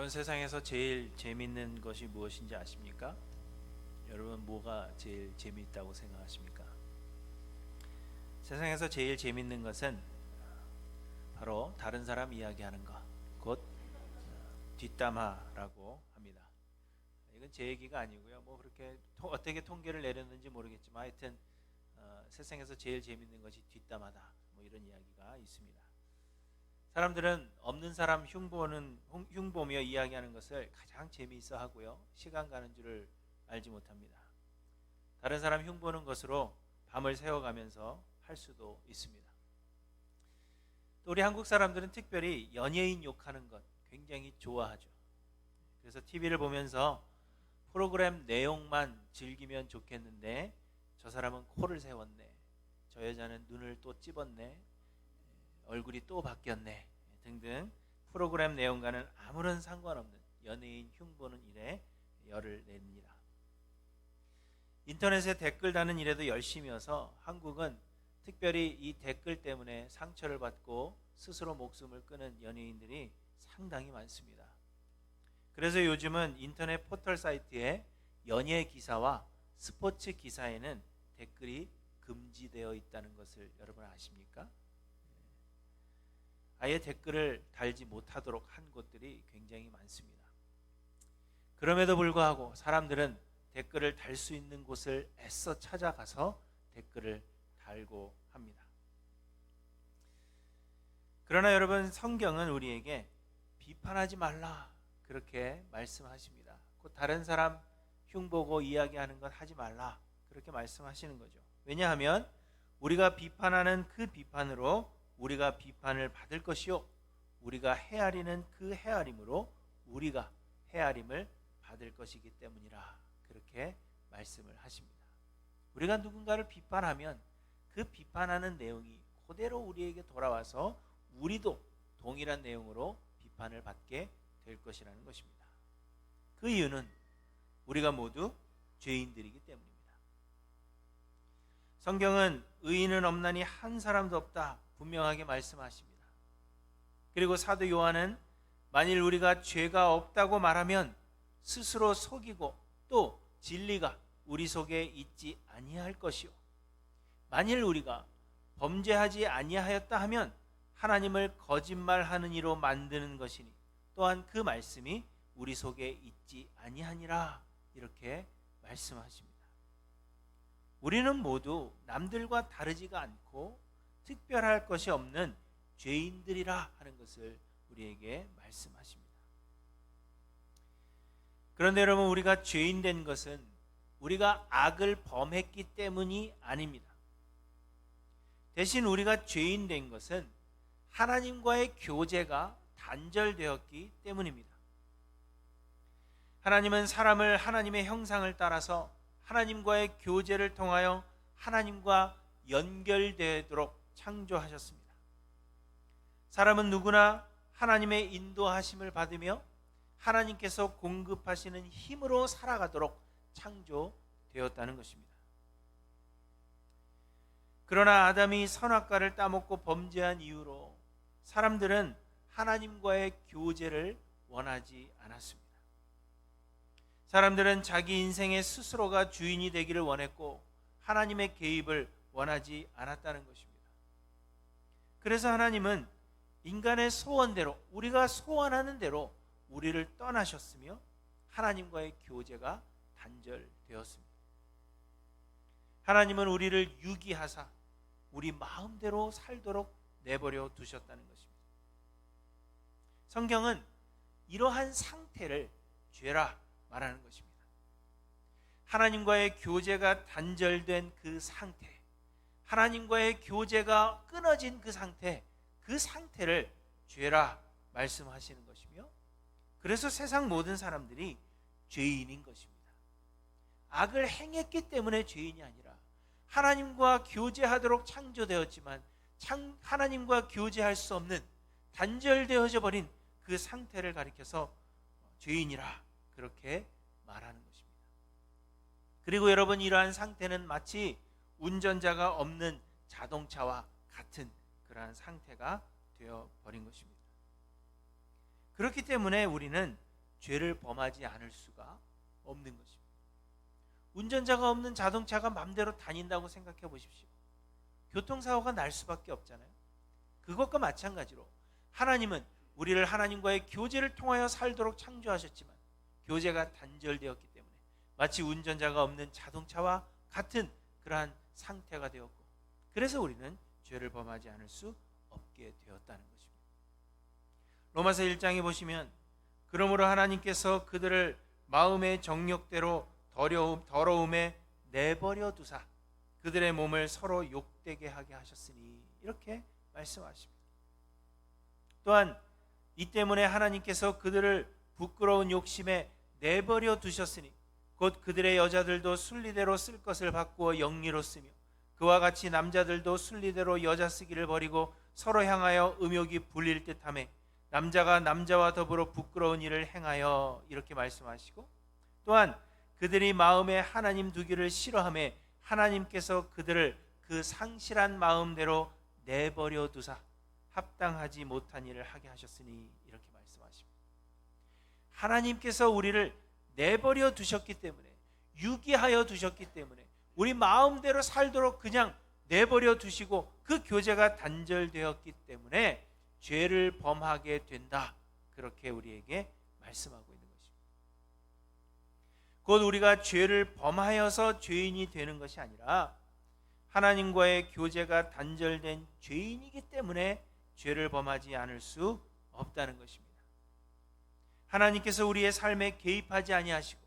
여러분, 세상에서 제일 재밌는 것이 무엇인지 아십니까? 여러분, 뭐가 제일 재밌다고 생각하십니까? 세상에서 제일 재밌는 것은 바로 다른 사람 이야기하는 것, 곧 뒷담화라고 합니다. 이건 제 얘기가 아니고요. 그렇게 어떻게 통계를 내렸는지 모르겠지만 하여튼 세상에서 제일 재밌는 것이 뒷담화다. 이런 이야기가 있습니다. 사람들은 없는 사람 흉보며 이야기하는 것을 가장 재미있어 하고요. 시간 가는 줄을 알지 못합니다. 다른 사람 흉보는 것으로 밤을 새워가면서 할 수도 있습니다. 또 우리 한국 사람들은 특별히 연예인 욕하는 것 굉장히 좋아하죠. 그래서 TV를 보면서 프로그램 내용만 즐기면 좋겠는데 저 사람은 코를 세웠네, 저 여자는 눈을 또 찝었네, 얼굴이 또 바뀌었네 등등 프로그램 내용과는 아무런 상관없는 연예인 흉보는 일에 열을 냅니다. 인터넷에 댓글 다는 일에도 열심이어서 한국은 특별히 이 댓글 때문에 상처를 받고 스스로 목숨을 끊은 연예인들이 상당히 많습니다. 그래서 요즘은 인터넷 포털 사이트에 연예 기사와 스포츠 기사에는 댓글이 금지되어 있다는 것을 여러분 아십니까? 아예 댓글을 달지 못하도록 한 곳들이 굉장히 많습니다. 그럼에도 불구하고 사람들은 댓글을 달 수 있는 곳을 애써 찾아가서 댓글을 달고 합니다. 그러나 여러분, 성경은 우리에게 비판하지 말라 그렇게 말씀하십니다. 곧 다른 사람 흉보고 이야기하는 것 하지 말라 그렇게 말씀하시는 거죠. 왜냐하면 우리가 비판하는 그 비판으로 우리가 비판을 받을 것이요, 우리가 헤아리는 그 헤아림으로 우리가 헤아림을 받을 것이기 때문이라 그렇게 말씀을 하십니다. 우리가 누군가를 비판하면 그 비판하는 내용이 그대로 우리에게 돌아와서 우리도 동일한 내용으로 비판을 받게 될 것이라는 것입니다. 그 이유는 우리가 모두 죄인들이기 때문입니다. 성경은 의인은 없나니 한 사람도 없다 분명하게 말씀하십니다. 그리고 사도 요한은 만일 우리가 죄가 없다고 말하면 스스로 속이고 또 진리가 우리 속에 있지 아니할 것이요, 만일 우리가 범죄하지 아니하였다 하면 하나님을 거짓말하는 이로 만드는 것이니 또한 그 말씀이 우리 속에 있지 아니하니라 이렇게 말씀하십니다. 우리는 모두 남들과 다르지가 않고 특별할 것이 없는 죄인들이라 하는 것을 우리에게 말씀하십니다. 그런데 여러분, 우리가 죄인 된 것은 우리가 악을 범했기 때문이 아닙니다. 대신 우리가 죄인 된 것은 하나님과의 교제가 단절되었기 때문입니다. 하나님은 사람을 하나님의 형상을 따라서 하나님과의 교제를 통하여 하나님과 연결되도록 창조하셨습니다. 사람은 누구나 하나님의 인도하심을 받으며 하나님께서 공급하시는 힘으로 살아가도록 창조되었다는 것입니다. 그러나 아담이 선악과를 따먹고 범죄한 이후로 사람들은 하나님과의 교제를 원하지 않았습니다. 사람들은 자기 인생의 스스로가 주인이 되기를 원했고 하나님의 개입을 원하지 않았다는 것입니다. 그래서 하나님은 인간의 소원대로, 우리가 소원하는 대로 우리를 떠나셨으며 하나님과의 교제가 단절되었습니다. 하나님은 우리를 유기하사 우리 마음대로 살도록 내버려 두셨다는 것입니다. 성경은 이러한 상태를 죄라 말하는 것입니다. 하나님과의 교제가 단절된 그 상태, 하나님과의 교제가 끊어진 그 상태를 죄라 말씀하시는 것이며, 그래서 세상 모든 사람들이 죄인인 것입니다. 악을 행했기 때문에 죄인이 아니라 하나님과 교제하도록 창조되었지만 하나님과 교제할 수 없는 단절되어져 버린 그 상태를 가리켜서 죄인이라 그렇게 말하는 것입니다. 그리고 여러분, 이러한 상태는 마치 운전자가 없는 자동차와 같은 그러한 상태가 되어버린 것입니다. 그렇기 때문에 우리는 죄를 범하지 않을 수가 없는 것입니다. 운전자가 없는 자동차가 맘대로 다닌다고 생각해 보십시오. 교통사고가 날 수밖에 없잖아요. 그것과 마찬가지로 하나님은 우리를 하나님과의 교제를 통하여 살도록 창조하셨지만 교제가 단절되었기 때문에 마치 운전자가 없는 자동차와 같은 그러한 상태가 되었고, 그래서 우리는 죄를 범하지 않을 수 없게 되었다는 것입니다. 로마서 1장에 보시면 그러므로 하나님께서 그들을 마음의 정욕대로 더러움에 내버려 두사 그들의 몸을 서로 욕되게 하게 하셨으니, 이렇게 말씀하십니다. 또한 이 때문에 하나님께서 그들을 부끄러운 욕심에 내버려 두셨으니 곧 그들의 여자들도 순리대로 쓸 것을 바꾸어 영리로 쓰며 그와 같이 남자들도 순리대로 여자 쓰기를 버리고 서로 향하여 음욕이 불릴 듯하며 남자가 남자와 더불어 부끄러운 일을 행하여, 이렇게 말씀하시고, 또한 그들이 마음에 하나님 두기를 싫어하며 하나님께서 그들을 그 상실한 마음대로 내버려 두사 합당하지 못한 일을 하게 하셨으니, 이렇게 말씀하십니다. 하나님께서 우리를 내버려 두셨기 때문에, 유기하여 두셨기 때문에 우리 마음대로 살도록 그냥 내버려 두시고 그 교제가 단절되었기 때문에 죄를 범하게 된다, 그렇게 우리에게 말씀하고 있는 것입니다. 곧 우리가 죄를 범하여서 죄인이 되는 것이 아니라 하나님과의 교제가 단절된 죄인이기 때문에 죄를 범하지 않을 수 없다는 것입니다. 하나님께서 우리의 삶에 개입하지 아니하시고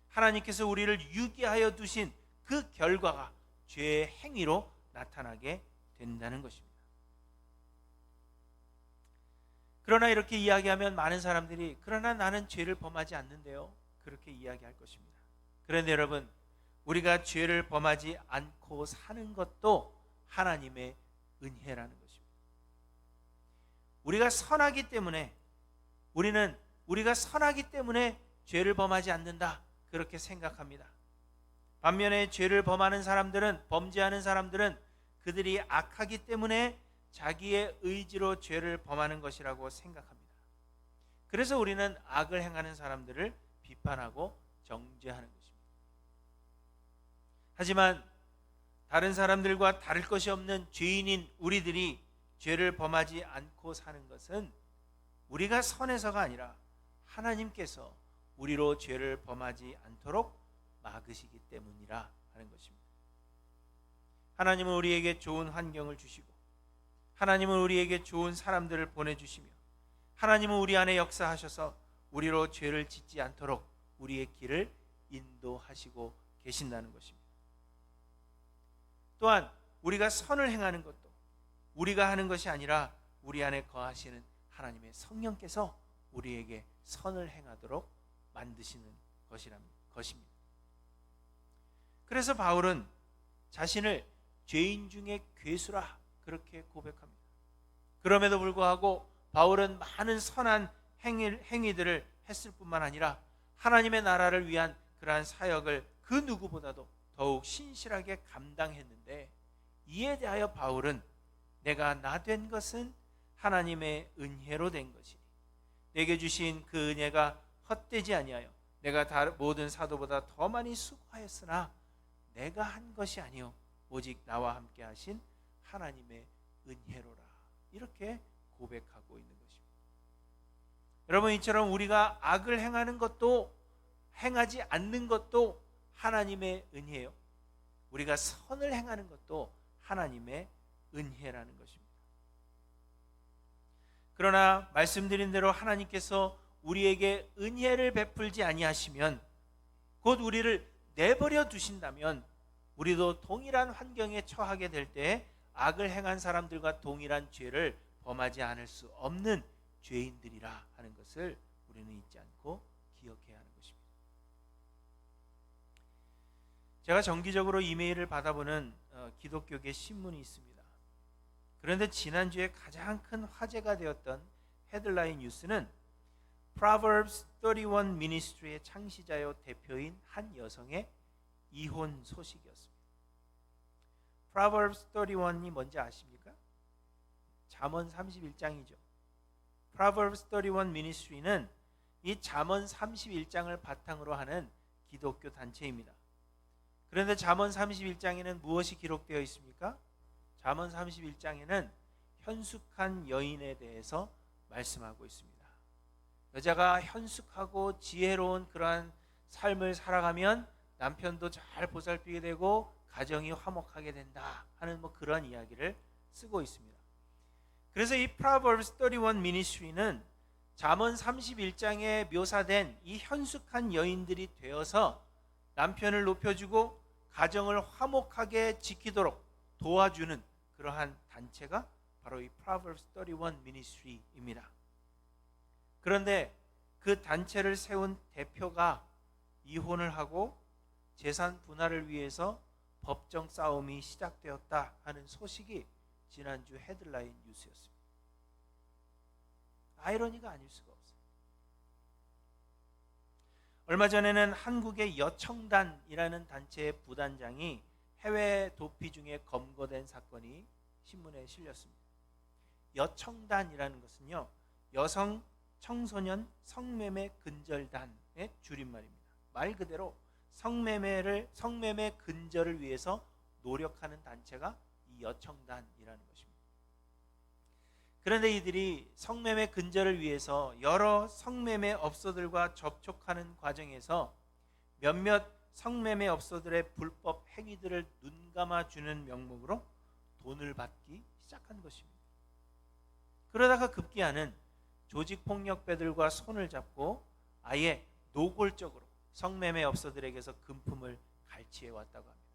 하나님께서 우리를 유기하여 두신 그 결과가 죄의 행위로 나타나게 된다는 것입니다. 그러나 이렇게 이야기하면 많은 사람들이 그러나 나는 죄를 범하지 않는데요, 그렇게 이야기할 것입니다. 그런데 여러분, 우리가 죄를 범하지 않고 사는 것도 하나님의 은혜라는 것입니다. 우리가 선하기 때문에 우리가 선하기 때문에 죄를 범하지 않는다, 그렇게 생각합니다. 반면에 죄를 범하는 사람들은, 범죄하는 사람들은 그들이 악하기 때문에 자기의 의지로 죄를 범하는 것이라고 생각합니다. 그래서 우리는 악을 행하는 사람들을 비판하고 정죄하는 것입니다. 하지만 다른 사람들과 다를 것이 없는 죄인인 우리들이 죄를 범하지 않고 사는 것은 우리가 선해서가 아니라 하나님께서 우리로 죄를 범하지 않도록 막으시기 때문이라 하는 것입니다. 하나님은 우리에게 좋은 환경을 주시고 하나님은 우리에게 좋은 사람들을 보내주시며 하나님은 우리 안에 역사하셔서 우리로 죄를 짓지 않도록 우리의 길을 인도하시고 계신다는 것입니다. 또한 우리가 선을 행하는 것도 우리가 하는 것이 아니라 우리 안에 거하시는 하나님의 성령께서 우리에게 선을 행하도록 만드시는 것입니다. 그래서 바울은 자신을 죄인 중에 괴수라, 그렇게 고백합니다. 그럼에도 불구하고 바울은 많은 선한 행위들을 했을 뿐만 아니라 하나님의 나라를 위한 그러한 사역을 그 누구보다도 더욱 신실하게 감당했는데, 이에 대하여 바울은 내가 나 된 것은 하나님의 은혜로 된 것이니 내게 주신 그 은혜가 헛되지 아니하여 내가 모든 사도보다 더 많이 수고하였으나 내가 한 것이 아니요 오직 나와 함께 하신 하나님의 은혜로라, 이렇게 고백하고 있는 것입니다. 여러분, 이처럼 우리가 악을 행하는 것도 행하지 않는 것도 하나님의 은혜요, 우리가 선을 행하는 것도 하나님의 은혜라는 것입니다. 그러나 말씀드린 대로 하나님께서 우리에게 은혜를 베풀지 아니하시면, 곧 우리를 내버려 두신다면 우리도 동일한 환경에 처하게 될 때 악을 행한 사람들과 동일한 죄를 범하지 않을 수 없는 죄인들이라 하는 것을 우리는 잊지 않고 기억해야 하는 것입니다. 제가 정기적으로 이메일을 받아보는 기독교계 신문이 있습니다. 그런데 지난주에 가장 큰 화제가 되었던 헤드라인 뉴스는 Proverbs 31 Ministry의 창시자요 대표인 한 여성의 이혼 소식이었습니다. Proverbs 31이 뭔지 아십니까? 잠언 31장이죠. Proverbs 31 Ministry는 이 잠언 31장을 바탕으로 하는 기독교 단체입니다. 그런데 잠언 31장에는 무엇이 기록되어 있습니까? 잠언 31장에는 현숙한 여인에 대해서 말씀하고 있습니다. 여자가 현숙하고 지혜로운 그러한 삶을 살아가면 남편도 잘 보살피게 되고 가정이 화목하게 된다 하는 그런 이야기를 쓰고 있습니다. 그래서 이 Proverbs 31 Ministry는 잠언 31장에 묘사된 이 현숙한 여인들이 되어서 남편을 높여주고 가정을 화목하게 지키도록 도와주는 그러한 단체가 바로 이 Proverbs 31 Ministry입니다. 그런데 그 단체를 세운 대표가 이혼을 하고 재산 분할을 위해서 법정 싸움이 시작되었다 하는 소식이 지난주 헤드라인 뉴스였습니다. 아이러니가 아닐 수가 없어요. 얼마 전에는 한국의 여청단이라는 단체의 부단장이 해외 도피 중에 검거된 사건이 신문에 실렸습니다. 여청단이라는 것은요, 여성 청소년 성매매 근절단의 줄임말입니다. 말 그대로 성매매 근절을 위해서 노력하는 단체가 이 여청단이라는 것입니다. 그런데 이들이 성매매 근절을 위해서 여러 성매매 업소들과 접촉하는 과정에서 몇몇 성매매 업소들의 불법 행위들을 눈감아주는 명목으로 돈을 받기 시작한 것입니다. 그러다가 급기야는 조직폭력배들과 손을 잡고 아예 노골적으로 성매매 업소들에게서 금품을 갈취해 왔다고 합니다.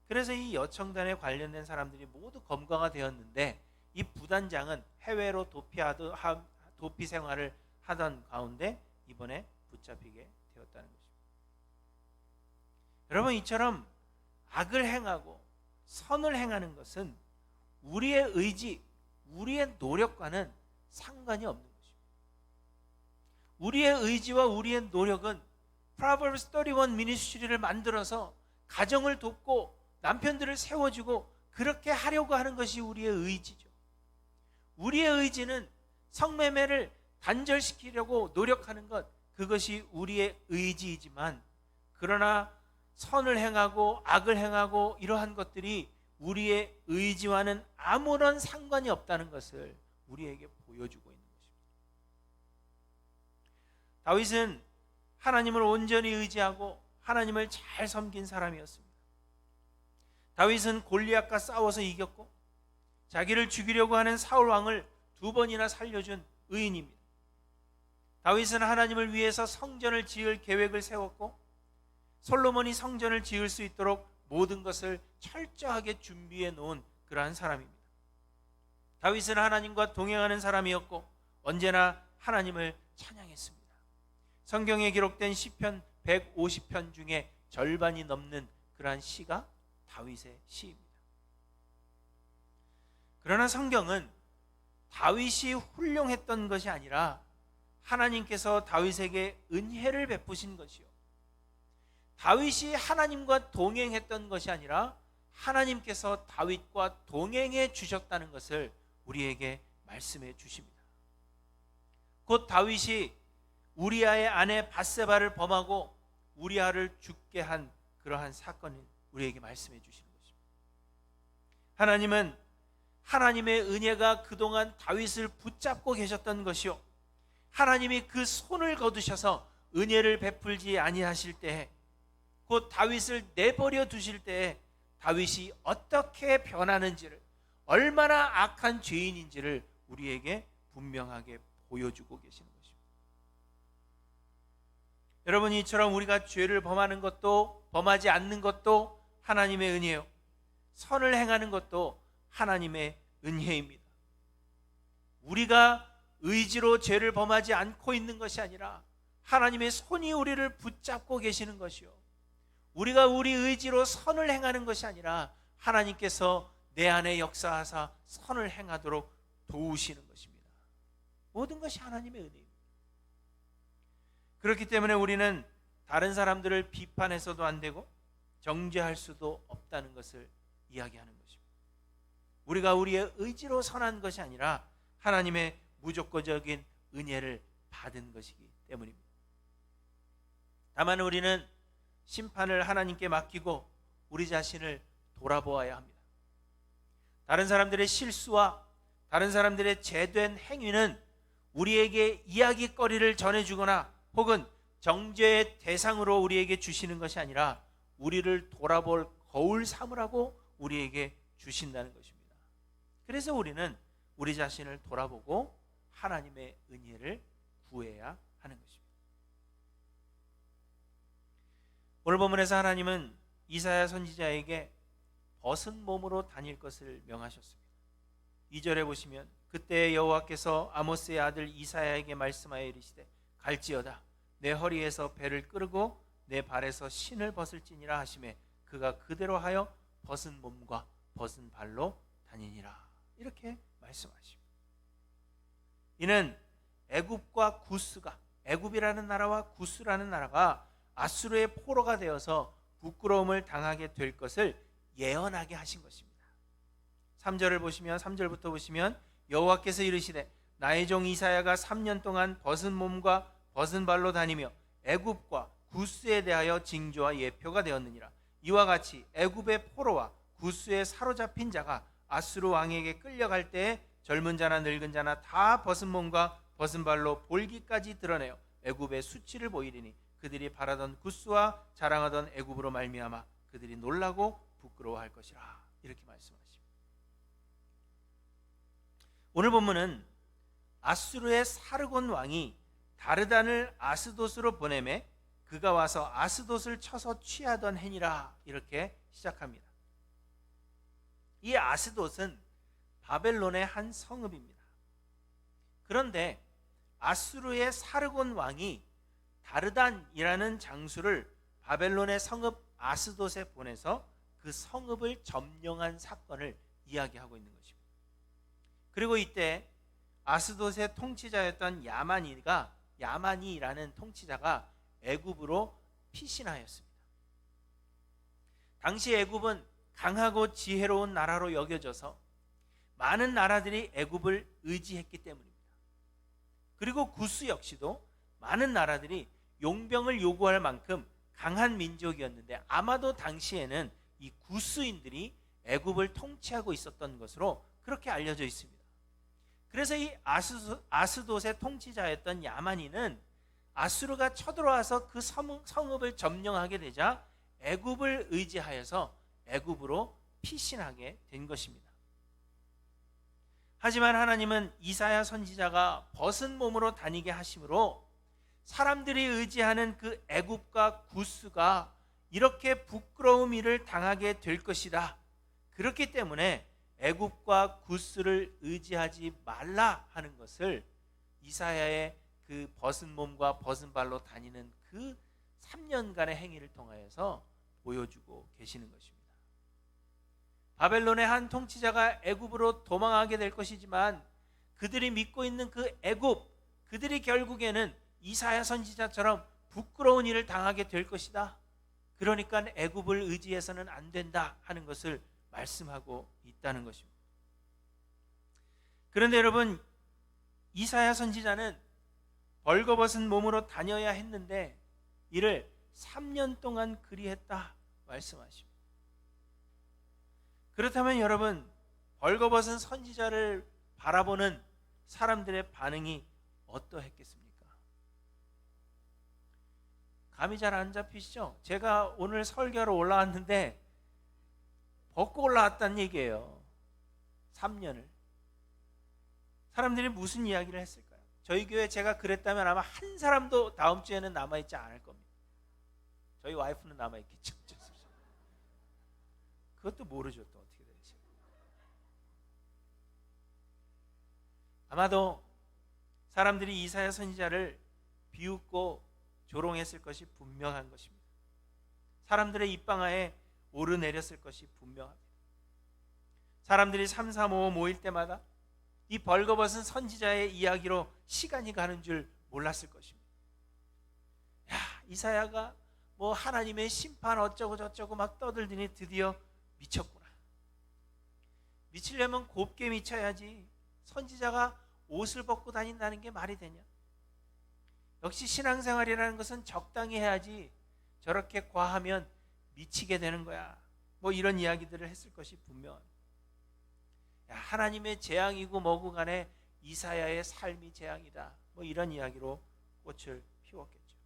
그래서 이 여청단에 관련된 사람들이 모두 검거가 되었는데 이 부단장은 해외로 도피 생활을 하던 가운데 이번에 붙잡히게 되었다는 것입니다. 여러분, 이처럼 악을 행하고 선을 행하는 것은 우리의 의지, 우리의 노력과는 상관이 없는 것입니다. 우리의 의지와 우리의 노력은 Proverbs 31 미니스트리를 만들어서 가정을 돕고 남편들을 세워주고 그렇게 하려고 하는 것이 우리의 의지죠. 우리의 의지는 성매매를 단절시키려고 노력하는 것, 그것이 우리의 의지이지만, 그러나 선을 행하고 악을 행하고 이러한 것들이 우리의 의지와는 아무런 상관이 없다는 것을 우리에게 보여주고 있는 것입니다. 다윗은 하나님을 온전히 의지하고 하나님을 잘 섬긴 사람이었습니다. 다윗은 골리앗과 싸워서 이겼고 자기를 죽이려고 하는 사울 왕을 2번이나 살려준 의인입니다. 다윗은 하나님을 위해서 성전을 지을 계획을 세웠고 솔로몬이 성전을 지을 수 있도록 모든 것을 철저하게 준비해 놓은 그러한 사람입니다. 다윗은 하나님과 동행하는 사람이었고 언제나 하나님을 찬양했습니다. 성경에 기록된 시편 150편 중에 절반이 넘는 그러한 시가 다윗의 시입니다. 그러나 성경은 다윗이 훌륭했던 것이 아니라 하나님께서 다윗에게 은혜를 베푸신 것이요, 다윗이 하나님과 동행했던 것이 아니라 하나님께서 다윗과 동행해 주셨다는 것을 우리에게 말씀해 주십니다. 곧 다윗이 우리아의 아내 밧세바를 범하고 우리아를 죽게 한 그러한 사건을 우리에게 말씀해 주시는 것입니다. 하나님은 하나님의 은혜가 그동안 다윗을 붙잡고 계셨던 것이요, 하나님이 그 손을 거두셔서 은혜를 베풀지 아니하실 때에, 곧 다윗을 내버려 두실 때에 다윗이 어떻게 변하는지를, 얼마나 악한 죄인인지를 우리에게 분명하게 보여주고 계시는 것입니다. 여러분, 이처럼 우리가 죄를 범하는 것도 범하지 않는 것도 하나님의 은혜요, 선을 행하는 것도 하나님의 은혜입니다. 우리가 의지로 죄를 범하지 않고 있는 것이 아니라 하나님의 손이 우리를 붙잡고 계시는 것이요, 우리가 우리 의지로 선을 행하는 것이 아니라 하나님께서 내 안에 역사하사 선을 행하도록 도우시는 것입니다. 모든 것이 하나님의 은혜입니다. 그렇기 때문에 우리는 다른 사람들을 비판해서도 안 되고 정죄할 수도 없다는 것을 이야기하는 것입니다. 우리가 우리의 의지로 선한 것이 아니라 하나님의 무조건적인 은혜를 받은 것이기 때문입니다. 다만 우리는 심판을 하나님께 맡기고 우리 자신을 돌아보아야 합니다. 다른 사람들의 실수와 다른 사람들의 죄된 행위는 우리에게 이야기거리를 전해주거나 혹은 정죄의 대상으로 우리에게 주시는 것이 아니라 우리를 돌아볼 거울 삼으라고 우리에게 주신다는 것입니다. 그래서 우리는 우리 자신을 돌아보고 하나님의 은혜를 구해야 하는 것입니다. 오늘 본문에서 하나님은 이사야 선지자에게 벗은 몸으로 다닐 것을 명하셨습니다. 2절에 보시면 그때 여호와께서 아모스의 아들 이사야에게 말씀하여 이르시되 갈지어다 내 허리에서 배를 끄르고 내 발에서 신을 벗을지니라 하시매 그가 그대로 하여 벗은 몸과 벗은 발로 다니니라. 이렇게 말씀하십니다. 이는 애굽과 구스가, 애굽이라는 나라와 구스라는 나라가 아수르의 포로가 되어서 부끄러움을 당하게 될 것을 예언하게 하신 것입니다. 3절을 보시면 3절부터 보시면 여호와께서 이르시되 나의 종 이사야가 3년 동안 벗은 몸과 벗은 발로 다니며 애굽과 구스에 대하여 징조와 예표가 되었느니라. 이와 같이 애굽의 포로와 구스에 사로잡힌 자가 아수르 왕에게 끌려갈 때에 젊은 자나 늙은 자나 다 벗은 몸과 벗은 발로 볼기까지 드러내어 애굽의 수치를 보이리니 그들이 바라던 구스와 자랑하던 애굽으로 말미암아 그들이 놀라고 부끄러워할 것이라. 이렇게 말씀하십니다. 오늘 본문은 아수르의 사르곤 왕이 다르단을 아스돗으로 보내매 그가 와서 아스돗을 쳐서 취하던 해니라. 이렇게 시작합니다. 이 아스돗은 바벨론의 한 성읍입니다. 그런데 아수르의 사르곤 왕이 다르단이라는 장수를 바벨론의 성읍 아스돗에 보내서 그 성읍을 점령한 사건을 이야기하고 있는 것입니다. 그리고 이때 아스돗의 통치자였던 야만이라는 통치자가 애굽으로 피신하였습니다. 당시 애굽은 강하고 지혜로운 나라로 여겨져서 많은 나라들이 애굽을 의지했기 때문입니다. 그리고 구스 역시도 많은 나라들이 용병을 요구할 만큼 강한 민족이었는데 아마도 당시에는 이 구스인들이 애굽을 통치하고 있었던 것으로 그렇게 알려져 있습니다. 그래서 이 아스돗의 통치자였던 야만이는 아수르가 쳐들어와서 그 성읍을 점령하게 되자 애굽을 의지하여서 애굽으로 피신하게 된 것입니다. 하지만 하나님은 이사야 선지자가 벗은 몸으로 다니게 하심으로 사람들이 의지하는 그 애굽과 구스가 이렇게 부끄러운 일을 당하게 될 것이다. 그렇기 때문에 애굽과 구스를 의지하지 말라 하는 것을 이사야의 그 벗은 몸과 벗은 발로 다니는 그 3년간의 행위를 통하여서 보여주고 계시는 것입니다. 바벨론의 한 통치자가 애굽으로 도망하게 될 것이지만 그들이 믿고 있는 그 애굽, 그들이 결국에는 이사야 선지자처럼 부끄러운 일을 당하게 될 것이다. 그러니까 애굽을 의지해서는 안 된다 하는 것을 말씀하고 있다는 것입니다. 그런데 여러분, 이사야 선지자는 벌거벗은 몸으로 다녀야 했는데 이를 3년 동안 그리했다 말씀하십니다. 그렇다면 여러분, 벌거벗은 선지자를 바라보는 사람들의 반응이 어떠했겠습니까? 감이 잘 안 잡히시죠? 제가 오늘 설교하러 올라왔는데 벗고 올라왔다는 얘기예요. 3년을. 사람들이 무슨 이야기를 했을까요? 저희 교회 제가 그랬다면 아마 한 사람도 다음 주에는 남아있지 않을 겁니다. 저희 와이프는 남아있겠죠. 그것도 모르죠. 또 어떻게 될지. 아마도 사람들이 이사야 선지자를 비웃고 조롱했을 것이 분명한 것입니다. 사람들의 입방아에 오르내렸을 것이 분명합니다. 사람들이 3, 4, 5 모일 때마다 이 벌거벗은 선지자의 이야기로 시간이 가는 줄 몰랐을 것입니다. 야, 이사야가 뭐 하나님의 심판 어쩌고 저쩌고 막 떠들더니 드디어 미쳤구나. 미치려면 곱게 미쳐야지. 선지자가 옷을 벗고 다닌다는 게 말이 되냐? 역시 신앙생활이라는 것은 적당히 해야지 저렇게 과하면 미치게 되는 거야. 뭐 이런 이야기들을 했을 것이 분명합니다. 하나님의 재앙이고 뭐고 간에 이사야의 삶이 재앙이다. 뭐 이런 이야기로 꽃을 피웠겠죠.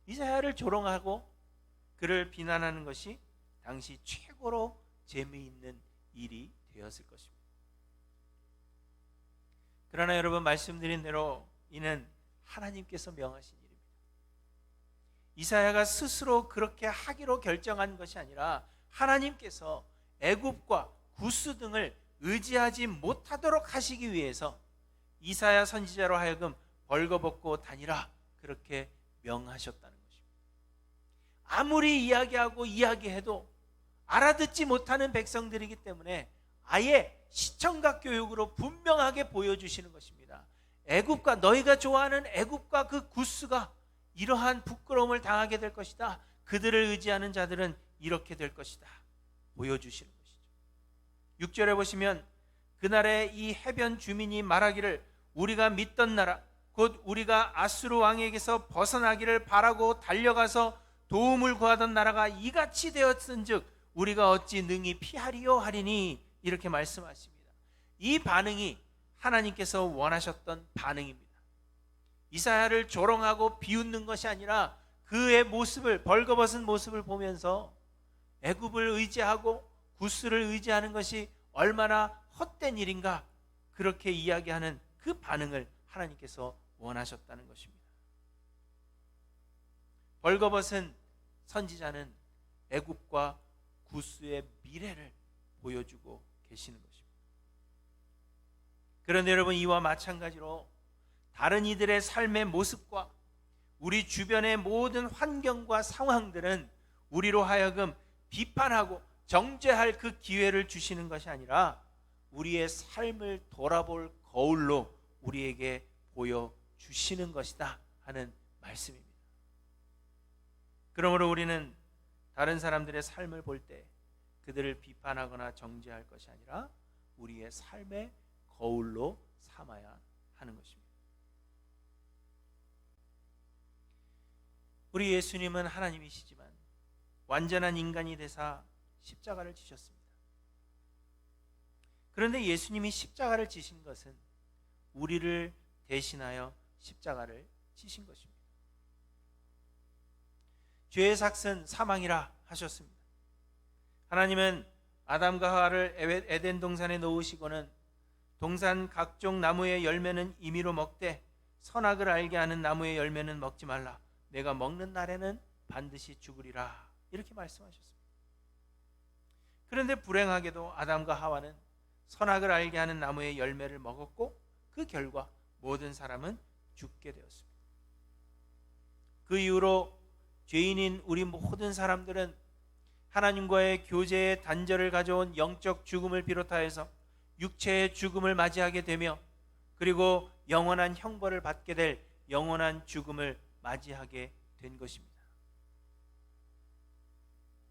이사야를 조롱하고 그를 비난하는 것이 당시 최고로 재미있는 일이 되었을 것입니다. 그러나 여러분, 말씀드린 대로 이는 하나님께서 명하신 일입니다. 이사야가 스스로 그렇게 하기로 결정한 것이 아니라 하나님께서 애굽과 구스 등을 의지하지 못하도록 하시기 위해서 이사야 선지자로 하여금 벌거벗고 다니라 그렇게 명하셨다는 것입니다. 아무리 이야기하고 이야기해도 알아듣지 못하는 백성들이기 때문에 아예 시청각 교육으로 분명하게 보여주시는 것입니다. 애굽과, 너희가 좋아하는 애굽과 그 구스가 이러한 부끄러움을 당하게 될 것이다. 그들을 의지하는 자들은 이렇게 될 것이다. 보여주시는 것이죠. 6절에 보시면 그날에 이 해변 주민이 말하기를 우리가 믿던 나라 곧 우리가 아수르 왕에게서 벗어나기를 바라고 달려가서 도움을 구하던 나라가 이같이 되었은즉 우리가 어찌 능히 피하리요 하리니 이렇게 말씀하십니다. 이 반응이 하나님께서 원하셨던 반응입니다. 이사야를 조롱하고 비웃는 것이 아니라 그의 모습을, 벌거벗은 모습을 보면서 애굽을 의지하고 구스를 의지하는 것이 얼마나 헛된 일인가, 그렇게 이야기하는 그 반응을 하나님께서 원하셨다는 것입니다. 벌거벗은 선지자는 애굽과 구스의 미래를 보여주고 계시는 것입니다. 그런데 여러분, 이와 마찬가지로 다른 이들의 삶의 모습과 우리 주변의 모든 환경과 상황들은 우리로 하여금 비판하고 정죄할 그 기회를 주시는 것이 아니라 우리의 삶을 돌아볼 거울로 우리에게 보여주시는 것이다 하는 말씀입니다. 그러므로 우리는 다른 사람들의 삶을 볼 때 그들을 비판하거나 정죄할 것이 아니라 우리의 삶의 거울로 삼아야 하는 것입니다. 우리 예수님은 하나님이시지만 완전한 인간이 되사 십자가를 지셨습니다. 그런데 예수님이 십자가를 지신 것은 우리를 대신하여 십자가를 지신 것입니다. 죄의 삭은 사망이라 하셨습니다. 하나님은 아담과 하와를 에덴 동산에 놓으시고는 동산 각종 나무의 열매는 임의로 먹되 선악을 알게 하는 나무의 열매는 먹지 말라. 내가 먹는 날에는 반드시 죽으리라. 이렇게 말씀하셨습니다. 그런데 불행하게도 아담과 하와는 선악을 알게 하는 나무의 열매를 먹었고 그 결과 모든 사람은 죽게 되었습니다. 그 이후로 죄인인 우리 모든 사람들은 하나님과의 교제의 단절을 가져온 영적 죽음을 비롯하여서 육체의 죽음을 맞이하게 되며 그리고 영원한 형벌을 받게 될 영원한 죽음을 맞이하게 된 것입니다.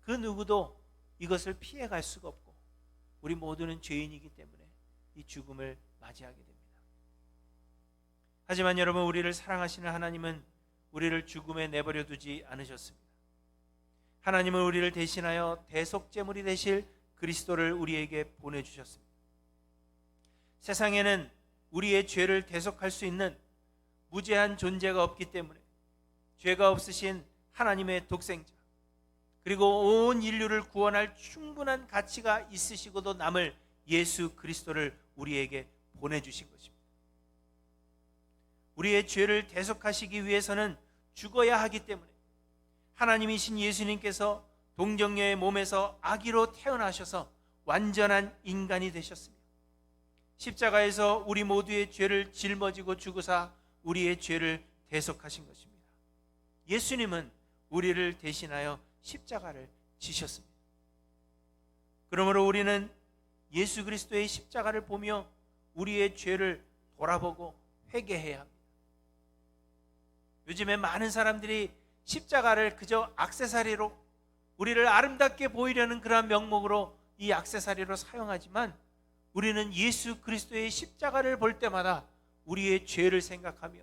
그 누구도 이것을 피해갈 수가 없고 우리 모두는 죄인이기 때문에 이 죽음을 맞이하게 됩니다. 하지만 여러분, 우리를 사랑하시는 하나님은 우리를 죽음에 내버려 두지 않으셨습니다. 하나님은 우리를 대신하여 대속제물이 되실 그리스도를 우리에게 보내주셨습니다. 세상에는 우리의 죄를 대속할 수 있는 무죄한 존재가 없기 때문에 죄가 없으신 하나님의 독생자, 그리고 온 인류를 구원할 충분한 가치가 있으시고도 남을 예수 그리스도를 우리에게 보내주신 것입니다. 우리의 죄를 대속하시기 위해서는 죽어야 하기 때문에 하나님이신 예수님께서 동정녀의 몸에서 아기로 태어나셔서 완전한 인간이 되셨습니다. 십자가에서 우리 모두의 죄를 짊어지고 죽으사 우리의 죄를 대속하신 것입니다. 예수님은 우리를 대신하여 십자가를 지셨습니다. 그러므로 우리는 예수 그리스도의 십자가를 보며 우리의 죄를 돌아보고 회개해야 합니다. 요즘에 많은 사람들이 십자가를 그저 액세서리로, 우리를 아름답게 보이려는 그러한 명목으로 이 액세서리로 사용하지만 우리는 예수 그리스도의 십자가를 볼 때마다 우리의 죄를 생각하며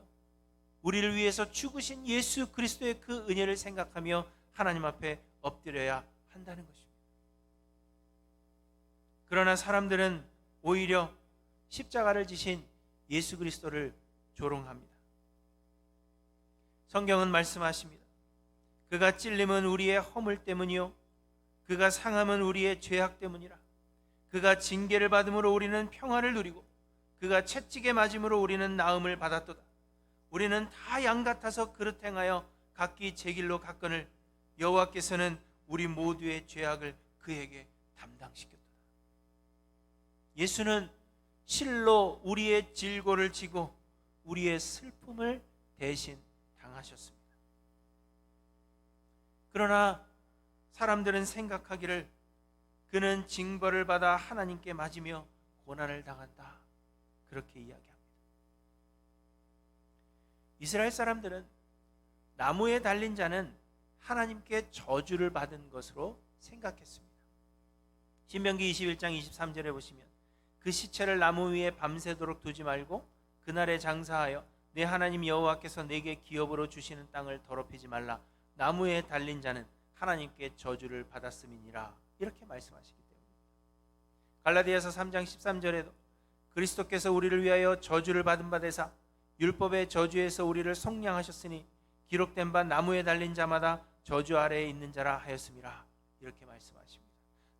우리를 위해서 죽으신 예수 그리스도의 그 은혜를 생각하며 하나님 앞에 엎드려야 한다는 것입니다. 그러나 사람들은 오히려 십자가를 지신 예수 그리스도를 조롱합니다. 성경은 말씀하십니다. 그가 찔림은 우리의 허물 때문이요 그가 상함은 우리의 죄악 때문이라. 그가 징계를 받음으로 우리는 평화를 누리고 그가 채찍에 맞음으로 우리는 나음을 받았도다. 우리는 다 양 같아서 그릇 행하여 각기 제 길로 갔거늘 여호와께서는 우리 모두의 죄악을 그에게 담당시켰도다. 예수는 실로 우리의 질고를 지고 우리의 슬픔을 대신 당하셨습니다. 그러나 사람들은 생각하기를 그는 징벌을 받아 하나님께 맞으며 고난을 당한다, 그렇게 이야기합니다. 이스라엘 사람들은 나무에 달린 자는 하나님께 저주를 받은 것으로 생각했습니다. 신명기 21장 23절에 보시면 그 시체를 나무 위에 밤새도록 두지 말고 그날에 장사하여 내 하나님 여호와께서 내게 기업으로 주시는 땅을 더럽히지 말라. 나무에 달린 자는 하나님께 저주를 받았음이니라, 이렇게 말씀하시기 때문입니다. 갈라디아서 3장 13절에도 그리스도께서 우리를 위하여 저주를 받은 바 되사 율법의 저주에서 우리를 속량하셨으니 기록된 바 나무에 달린 자마다 저주 아래에 있는 자라 하였음이라, 이렇게 말씀하십니다.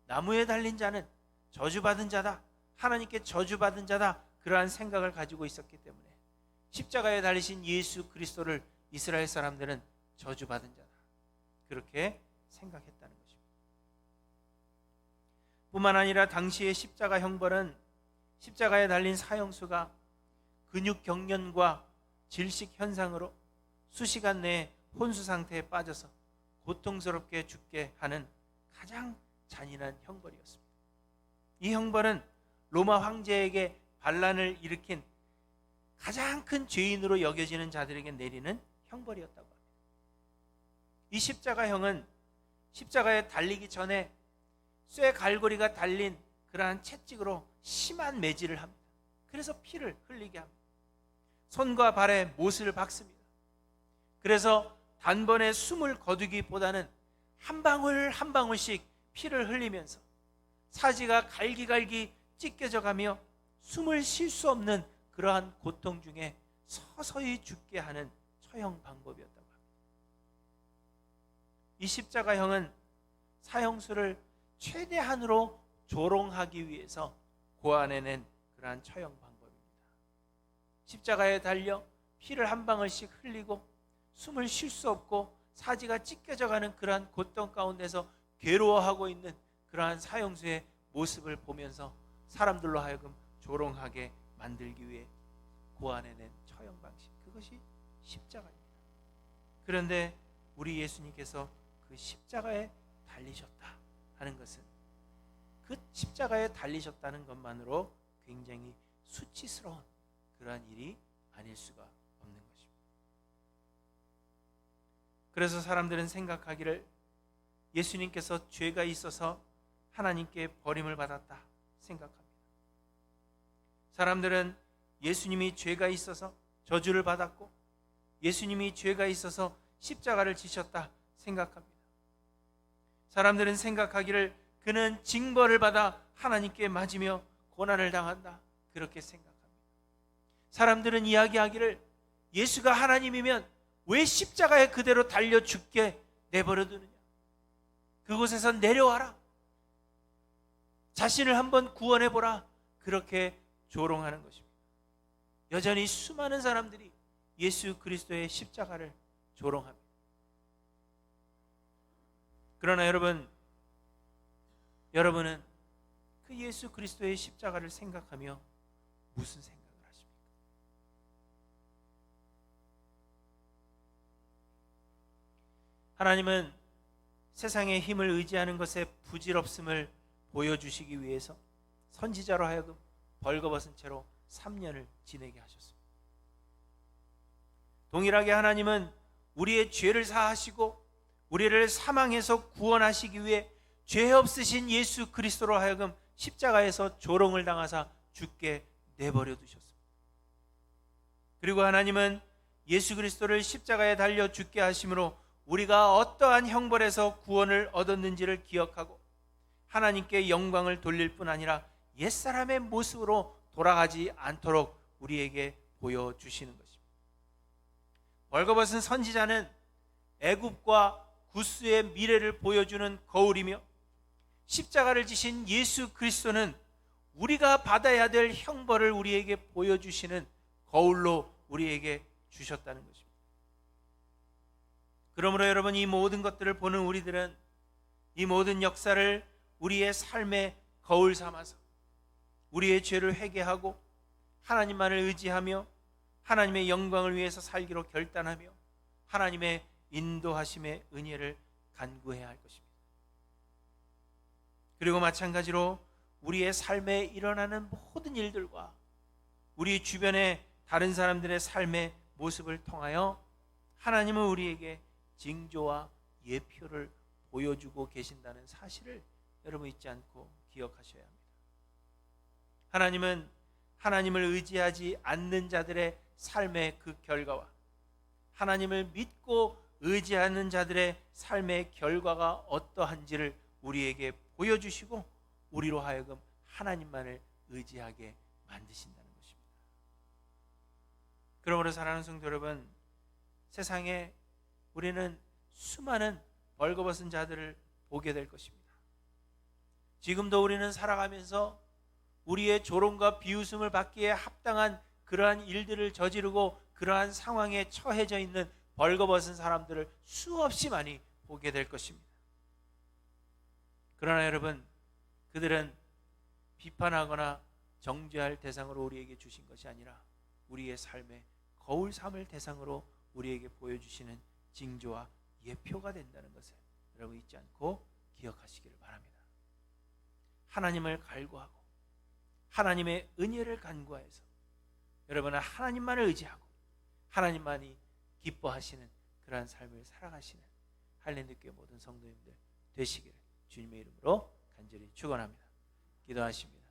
나무에 달린 자는 저주받은 자다, 하나님께 저주받은 자다, 그러한 생각을 가지고 있었기 때문에 십자가에 달리신 예수 그리스도를 이스라엘 사람들은 저주받은 자다, 그렇게 생각했다는 것입니다. 뿐만 아니라 당시의 십자가 형벌은 십자가에 달린 사형수가 근육 경련과 질식 현상으로 수시간 내에 혼수 상태에 빠져서 고통스럽게 죽게 하는 가장 잔인한 형벌이었습니다. 이 형벌은 로마 황제에게 반란을 일으킨 가장 큰 죄인으로 여겨지는 자들에게 내리는 형벌이었다고 합니다. 이 십자가형은 십자가에 달리기 전에 쇠 갈고리가 달린 그러한 채찍으로 심한 매질을 합니다. 그래서 피를 흘리게 합니다. 손과 발에 못을 박습니다. 그래서 단번에 숨을 거두기보다는 한 방울 한 방울씩 피를 흘리면서 사지가 갈기갈기 찢겨져 가며 숨을 쉴 수 없는 그러한 고통 중에 서서히 죽게 하는 처형 방법이었다고 합니다. 이 십자가형은 사형수를 최대한으로 조롱하기 위해서 고안해낸 그러한 처형 방법입니다. 십자가에 달려 피를 한 방울씩 흘리고 숨을 쉴 수 없고 사지가 찢겨져가는 그러한 고통 가운데서 괴로워하고 있는 그러한 사형수의 모습을 보면서 사람들로 하여금 조롱하게 만들기 위해 고안해낸 처형 방식, 그것이 십자가입니다. 그런데 우리 예수님께서 그 십자가에 달리셨다 하는 것은 그 십자가에 달리셨다는 것만으로 굉장히 수치스러운 그러한 일이 아닐 수가 없는 것입니다. 그래서 사람들은 생각하기를 예수님께서 죄가 있어서 하나님께 버림을 받았다 생각합니다. 사람들은 예수님이 죄가 있어서 저주를 받았고 예수님이 죄가 있어서 십자가를 지셨다 생각합니다. 사람들은 생각하기를 그는 징벌을 받아 하나님께 맞으며 고난을 당한다, 그렇게 생각합니다. 사람들은 이야기하기를 예수가 하나님이면 왜 십자가에 그대로 달려 죽게 내버려 두느냐, 그곳에서 내려와라, 자신을 한번 구원해보라, 그렇게 조롱하는 것입니다. 여전히 수많은 사람들이 예수 그리스도의 십자가를 조롱합니다. 그러나 여러분은 그 예수 그리스도의 십자가를 생각하며 무슨 생각을 하십니까? 하나님은 세상의 힘을 의지하는 것에 부질없음을 보여주시기 위해서 선지자로 하여금 벌거벗은 채로 3년을 지내게 하셨습니다. 동일하게 하나님은 우리의 죄를 사하시고 우리를 사망에서 구원하시기 위해 죄 없으신 예수 그리스도로 하여금 십자가에서 조롱을 당하사 죽게 내버려 두셨습니다. 그리고 하나님은 예수 그리스도를 십자가에 달려 죽게 하심으로 우리가 어떠한 형벌에서 구원을 얻었는지를 기억하고 하나님께 영광을 돌릴 뿐 아니라 옛사람의 모습으로 돌아가지 않도록 우리에게 보여주시는 것입니다. 벌거벗은 선지자는 애굽과 구스의 미래를 보여주는 거울이며 십자가를 지신 예수 그리스도는 우리가 받아야 될 형벌을 우리에게 보여주시는 거울로 우리에게 주셨다는 것입니다. 그러므로 여러분, 이 모든 것들을 보는 우리들은 이 모든 역사를 우리의 삶의 거울 삼아서 우리의 죄를 회개하고 하나님만을 의지하며 하나님의 영광을 위해서 살기로 결단하며 하나님의 인도하심의 은혜를 간구해야 할 것입니다. 그리고 마찬가지로 우리의 삶에 일어나는 모든 일들과 우리 주변의 다른 사람들의 삶의 모습을 통하여 하나님은 우리에게 징조와 예표를 보여주고 계신다는 사실을 여러분 잊지 않고 기억하셔야 합니다. 하나님은 하나님을 의지하지 않는 자들의 삶의 그 결과와 하나님을 믿고 의지하는 자들의 삶의 결과가 어떠한지를 우리에게 보여주시고 우리로 하여금 하나님만을 의지하게 만드신다는 것입니다. 그러므로 사랑하는 성도 여러분, 세상에 우리는 수많은 벌거벗은 자들을 보게 될 것입니다. 지금도 우리는 살아가면서 우리의 조롱과 비웃음을 받기에 합당한 그러한 일들을 저지르고 그러한 상황에 처해져 있는 벌거벗은 사람들을 수없이 많이 보게 될 것입니다. 그러나 여러분, 그들은 비판하거나 정죄할 대상으로 우리에게 주신 것이 아니라 우리의 삶의 거울 삼을 대상으로 우리에게 보여주시는 징조와 예표가 된다는 것을 여러분 잊지 않고 기억하시기를 바랍니다. 하나님을 갈구하고 하나님의 은혜를 간구하여서 여러분은 하나님만을 의지하고 하나님만이 기뻐하시는 그러한 삶을 살아가시는 할렐루야 모든 성도님들 되시기를 주님의 이름으로 간절히 축원합니다. 기도하십니다.